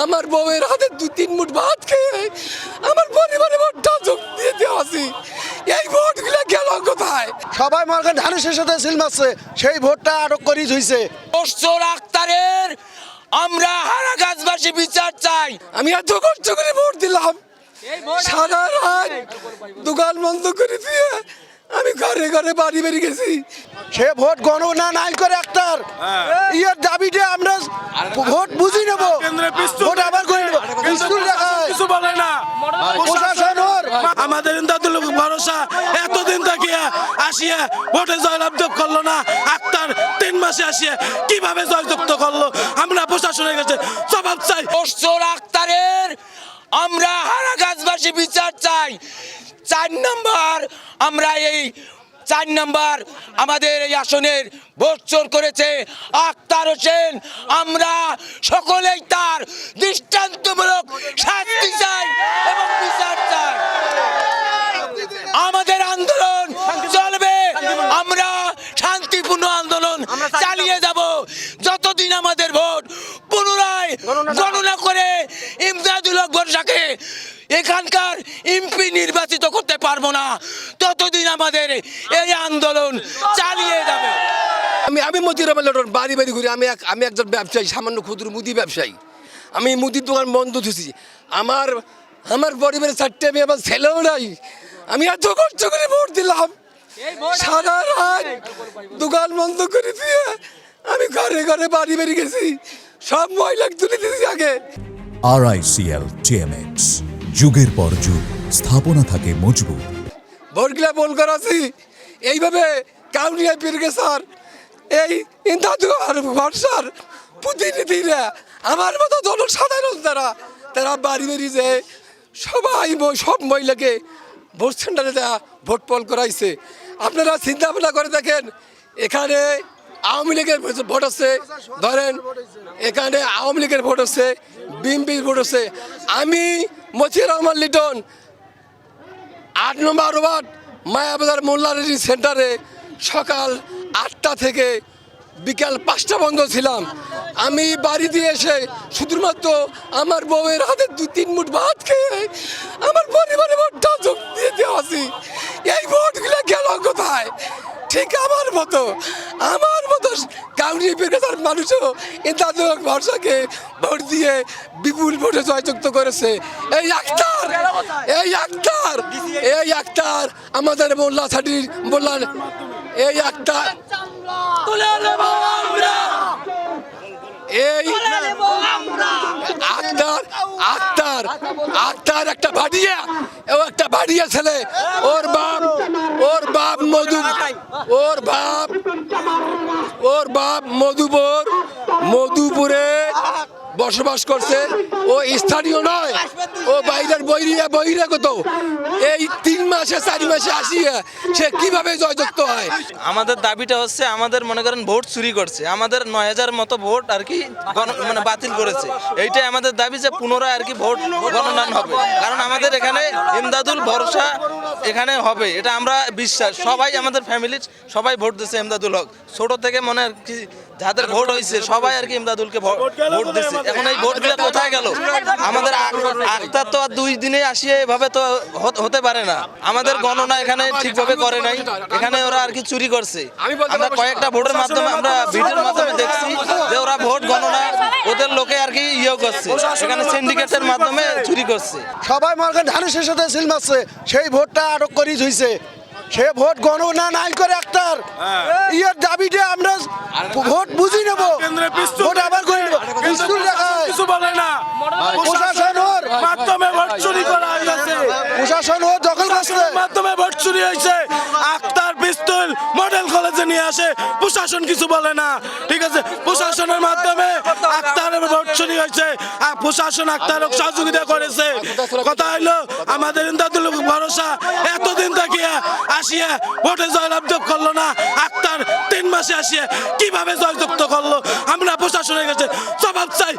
আমার বউয়ের হাতে 2-3 মুঠ ভাত খেয়ে আমার পরিবারে ভোটটা যোগ দিতে আসি। এই ভোটগুলো গেল কোথায়? সবাই মনে ধানের শেষে সিল মারছে, সেই ভোটটা আটক করি হইছে। মোর্শেদ আক্তারের আমরা হারাগাছবাসী বিচার চাই। আমি এত কষ্ট করে ভোট দিলাম, সারা রাত দোকান বন্ধ করে দিয়ে আমি ঘরে ঘরে বাড়ি বেরিয়ে গেছি। সে ভোট গণনা নাই করে একটার ইয়ের দাবিতে আমরা ভোট বুঝি নেব, ভোট আবার করে নেব। পিস্তল দেখায় কিছু বলে না প্রশাসন ওর। আমাদের ইন্দাদুল ভরসা এতদিন থাকিয়া আসিয়া ভোটে জয়লাভ করলো না। আক্তার 3 মাসে আসিয়া কিভাবে জয়যুক্ত করলো? আমরা প্রশাসনের কাছে জবাব চাই। মোর্শেদ আক্তারের আমরা হারাগাছবাসী বিচার চাই। 4 নম্বর আমরা এই 4 নম্বর আমাদের এই আসনের ভোট চোর করেছে আক্তার হোসেন। আমরা সকলেই তার দৃষ্টান্তমূলক শাস্তি চাই এবং বিচার চাই। আমাদের আন্দোলন চলবে, আমরা শান্তিপূর্ণ আন্দোলন চালিয়ে যাব যতদিন আমাদের ভোট পুনরায় গণনা করে ইমদাদুল হক বর্ষাকে এখানকার এমপি নির্বাচিত করতে পারবো না, ততদিন আমাদের এই আন্দোলন চালিয়ে যাবে। আমি মতিউর রহমান লটন, বাড়ি বাড়ি ঘুরি। আমি একজন ব্যবসায়ী, সামান্য ক্ষুদ্র মুদি ব্যবসায়ী। আমি মুদির দোকান বন্ধ দিয়েছি। আমার পরিবারের 4টে মেয়ে, আমার ছেলেও নাই। আমি এত কষ্ট করে ভোট দিলাম, সারা রাত দোকান বন্ধ করে দিয়ে আমি ঘরে ঘরে বাড়ি বেরিয়ে গেছি। সব মহিলা তুলে দিয়েছি আগে। RICL TMX, যুগের পর যুগ স্থাপনা থাকে মজবুত। ভোটগুলা বল করাছি এইভাবে কাউনিয়া পীরকে স্যার, এই ইন্দাদু আর ভরসার প্রতিনিধিরা আমার মতো জনসাধারণ তারা বাড়ি বেরিয়ে যে সব মহিলাকে ভোট সেন্টারে দেওয়া ভোট পল করাইছে। আপনারা চিন্তা ভাবনা করে দেখেন, এখানে আওয়ামী লীগের ভোট আছে, ধরেন এখানে আওয়ামী লীগের ভোট আছে, বিএনপির ভোট আছে। আমি মতিউর রহমান লিটন 8 নম্বর ওয়ার্ড মায়াবাজার মোল্লারেডি সেন্টারে সকাল 8টা থেকে বিকাল 5টা বন্ধ ছিলাম। আমি বাড়িতে এসে শুধুমাত্র আমার বউয়ের হাতে 2-3 মুঠ ভাত খেয়ে আমার পরিবারে ভোটটা যোগ দিতে আসি। এই ভোটগুলো গেল কোথায়? ঠিক আমার মতো কাউনি পেশার মানুষও ইন্দাদুল হক ভরসাকে ভোট দিয়ে বিপুল ভোটে জয়যুক্ত করেছে। এই আক্তার আমাদের মোল্লা ছাড়ির মোল্লার এই আক্তার আক্তার একটা ভাড়িয়া ছেলে। ওর বাপ মধুপুরে বসবাস করছে। ও স্থানীয় নয়, ও বাইরের বহিরাগত। এই 3 মাসে 4 মাসে আসিয়া সে কিভাবে জয়যুক্ত হয়? আমাদের দাবিটা হচ্ছে, আমাদের মনে করেন ভোট চুরি করছে, আমাদের 9000 মতো ভোট আর কি মানে বাতিল করেছে। এইটাই আমাদের দাবি যে পুনরায় আর কি ভোট গণনা হবে, কারণ আমাদের এখানে ইমদাদুল ভরসা এখানে হবে, এটা আমরা বিশ্বাস। সবাই আমাদের ফ্যামিলির সবাই ভোট দিচ্ছে ইমদাদুল হক, ছোট থেকে মনে আর কি যাদের ভোট হয়েছে সবাই আর কি ইমদাদুলকে ভোট দিচ্ছে। এখন এই ভোটগুলো কোথায় গেল? আমাদের আক্তার তো আর 2 দিনে আসিয়ে এভাবে তো হতে পারে না। আমাদের গণনা এখানে ঠিকভাবে করে নাই, এখানে ওরা আর কি চুরি করছে। আমরা কয়েকটা ভোটের মাধ্যমে, আমরা ভিডিওর মাধ্যমে দেখছি যে ওরা ভোট গণনা ওদের লোকে আর কি করছে, সেখানে সিন্ডিকেটের মাধ্যমে চুরি করছে। সবাই মনে ধানের শেষে সিল মারছে, সেই ভোটটা আটক করি হইছে। সে ভোট গণনা নাই করে একটার ইয়ের দাবিতে আমরা ভোট বুঝি নেব, ভোট আবার করে নেব। পিস্তল দেখায় কিছু বলে না প্রশাসন ওর। মাধ্যমে ভোট চুরি করা হয়েছে, প্রশাসন ওর দখল করছে। মাধ্যমে ভোট চুরি হয়েছে। আক্তার পিস্তল মডেল কলেজে নিয়ে আসে, প্রশাসন কিছু বলে না। ঠিক আছে, প্রশাসনের মাধ্যমে আক্তারের ভোট চুরি হয়েছে, আর প্রশাসন আক্তারক সহযোগিতা করেছে। কথা হইলো আমাদের ইন্দাদুল হক ভরসা এতদিন থাকিয়া আসিয়া ভোটে জয়লাভ করলো না। আক্তার 3 মাসে আসিয়া কিভাবে জয়যুক্ত করলো? আমরা প্রশাসনের কাছে জবাব চাই।